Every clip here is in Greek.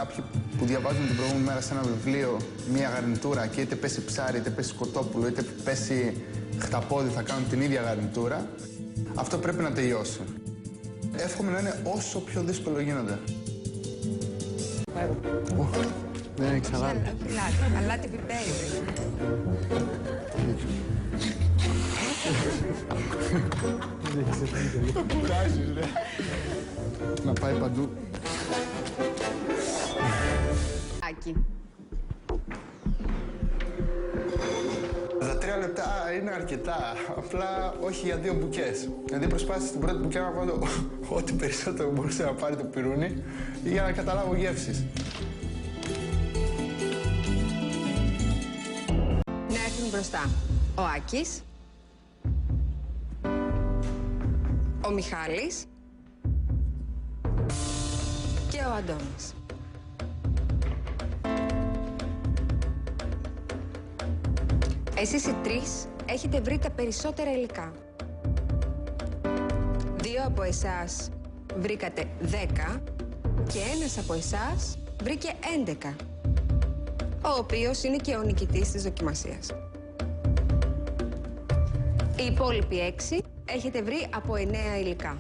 κάποιοι που διαβάζουν την προηγούμενη μέρα σε ένα βιβλίο μία γαρνιτούρα και είτε πέσει ψάρι, είτε πέσει κοτόπουλο, είτε πέσει χταπόδι, θα κάνουν την ίδια γαρνιτούρα. Αυτό πρέπει να τελειώσει. Εύχομαι να είναι όσο πιο δύσκολο γίνεται. Δεν είναι ξαλάτι. Αλάτι πιπέρι. Το κουράζεις, ρε. Να πάει παντού. Άκη. Τα 3 λεπτά είναι αρκετά, απλά όχι για 2 μπουκές. Δηλαδή προσπάθησα στην πρώτη μπουκιά να βάλω ό,τι περισσότερο μπορούσε να πάρει το πυρούνι για να καταλάβω γεύσεις. Να έρθουν μπροστά ο Άκης, ο Μιχάλης και ο Αντώνης. Εσείς οι τρεις έχετε βρει τα περισσότερα υλικά. 2 από εσάς βρήκατε 10 και ένας από εσάς βρήκε 11, ο οποίος είναι και ο νικητής της δοκιμασίας. Οι υπόλοιποι 6 έχετε βρει από 9 υλικά.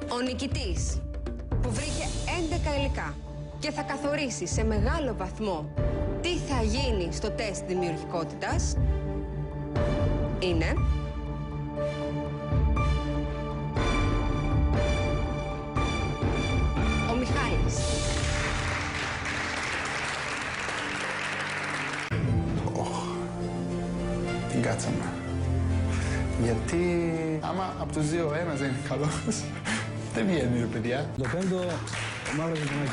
Ο νικητής που βρήκε 11 υλικά και θα καθορίσει σε μεγάλο βαθμό τι θα γίνει στο τεστ δημιουργικότητας είναι... ο Μιχάλης. Την κάτσαμε. Γιατί άμα από τους 2 ένας δεν είναι καλός, δεν βγαίνει, ρε παιδιά. Το πέμπτο, ο Μαύρος και τον Άκη.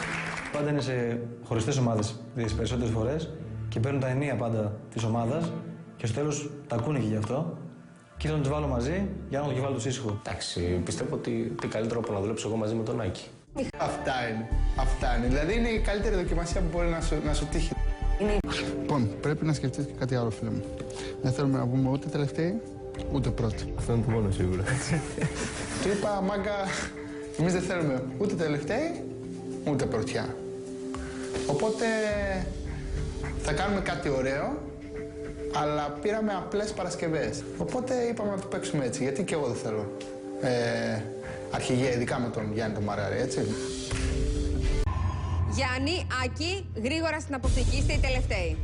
Πάντα είναι σε χωριστές ομάδες τις περισσότερες φορές και παίρνουν τα ενία πάντα της ομάδας και στο τέλος τα ακούνε και γι' αυτό. Και ήθελα να τους βάλω μαζί για να έχω το κεφάλι τους ήσυχο. Εντάξει, πιστεύω ότι τι καλύτερο από να δουλέψω εγώ μαζί με τον Άκη. Αυτά είναι. Αυτά είναι. Δηλαδή είναι η καλύτερη δοκιμασία που μπορεί να σου τύχει. Λοιπόν, πρέπει να σκεφτείς και κάτι άλλο, φίλε μου. Δεν θέλουμε να πούμε ούτε τελευταίοι, ούτε πρώτοι. Αυτό είναι το μόνο σίγουρα. Του είπα, μάγκα, εμείς δεν θέλουμε ούτε τελευταίοι, ούτε πρωτιά. Οπότε θα κάνουμε κάτι ωραίο, αλλά πήραμε απλές Παρασκευές. Οπότε είπαμε να το παίξουμε έτσι, γιατί και εγώ δεν θέλω. Αρχηγεία, ειδικά με τον Γιάννη τον Μαργαρή, έτσι. Γιάννη, Άκη, γρήγορα στην αποθήκη, είστε οι τελευταίοι.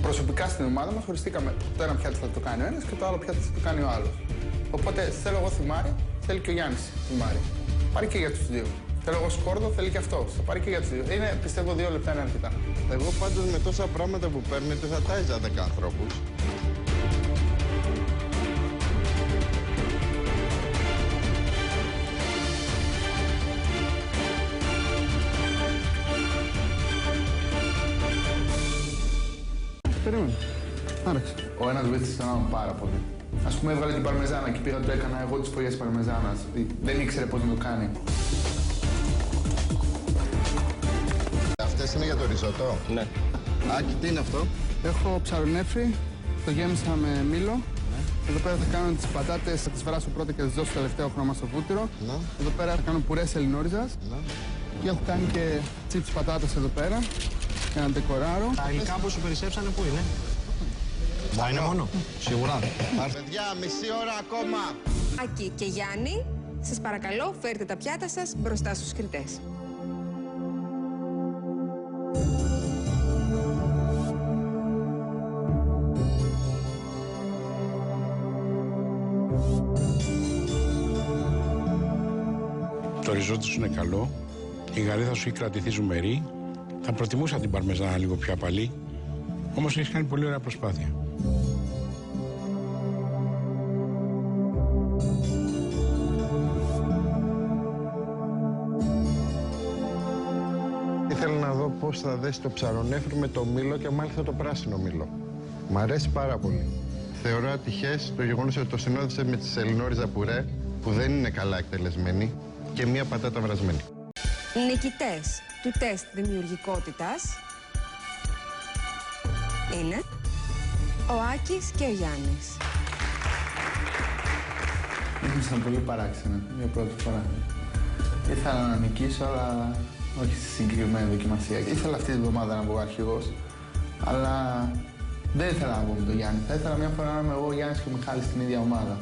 Προσωπικά στην ομάδα μας χωριστήκαμε. Το ένα πιάτι θα το κάνει ο ένας και το άλλο πιάτι θα το κάνει ο άλλος. Οπότε θέλω εγώ θυμάρι, θέλει και ο Γιάννης θυμάρι. Πάρει και για τους 2. Θέλω εγώ σκόρδο, θέλει και αυτό. Θα πάρει και για τους 2. Είναι, πιστεύω, 2 λεπτά είναι αρκετά. Εγώ πάντως με τόσα πράγματα που παίρνετε θα τάιζα 10 ανθρώπους. Περίμενε. Άραξε. Ο ένας βοήθησε τον άλλον πάρα πολύ. Ας πούμε, έβγαλε την παρμεζάνα και πήγα το έκανα εγώ τις φωλιές παρμεζάνας. Δεν ήξερε πώς να το κάνει. Αυτές είναι για το ριζωτό. Ναι. Άκη, τι είναι αυτό? Έχω ψαρονέφρι, το γέμισα με μήλο. Εδώ πέρα θα κάνω τις πατάτες, θα τις βράσω πρώτα και θα τις δώσω τελευταίο χρώμα στο βούτυρο. Εδώ πέρα θα κάνω πουρές ελληνόριζας. Και έχω κάνει και τσίπς πατάτας εδώ πέρα για να ντεκοράρω. Τα υλικά που σου περισσέψανε πού είναι? Θα είναι μόνο. Σίγουρα. Παιδιά, μισή ώρα ακόμα. Άκη και Γιάννη, σας παρακαλώ, φέρτε τα πιάτα σας μπροστά στους κριτές. Το ριζότο σου είναι καλό, η γαρίδα σου έχει κρατηθεί ζουμερή. Θα προτιμούσα την παρμεζάνα λίγο πιο απαλή, όμως έχεις κάνει πολύ ωραία προσπάθεια. Ήθελα να δω πώς θα δέσει το ψαρονέφρι με το μήλο και μάλιστα το πράσινο μήλο. Μ' αρέσει πάρα πολύ. Θεωρώ ατυχές το γεγονός ότι το συνόδευσε με τη σελινόριζα πουρέ, που δεν είναι καλά εκτελεσμένη, και μία πατάτα βρασμένη. Νικητές του τεστ δημιουργικότητας είναι ο Άκης και ο Γιάννης. Ήμασταν πολύ παράξενα για πρώτη φορά. Ήθελα να νικήσω, αλλά όχι στη συγκεκριμένη δοκιμασία. Ήθελα αυτή τη βδομάδα να βγω αρχηγός, αλλά δεν ήθελα να βγω με τον Γιάννη. Θα ήθελα μια φορά να είμαι εγώ, ο Γιάννης και ο Μιχάλης στην ίδια ομάδα.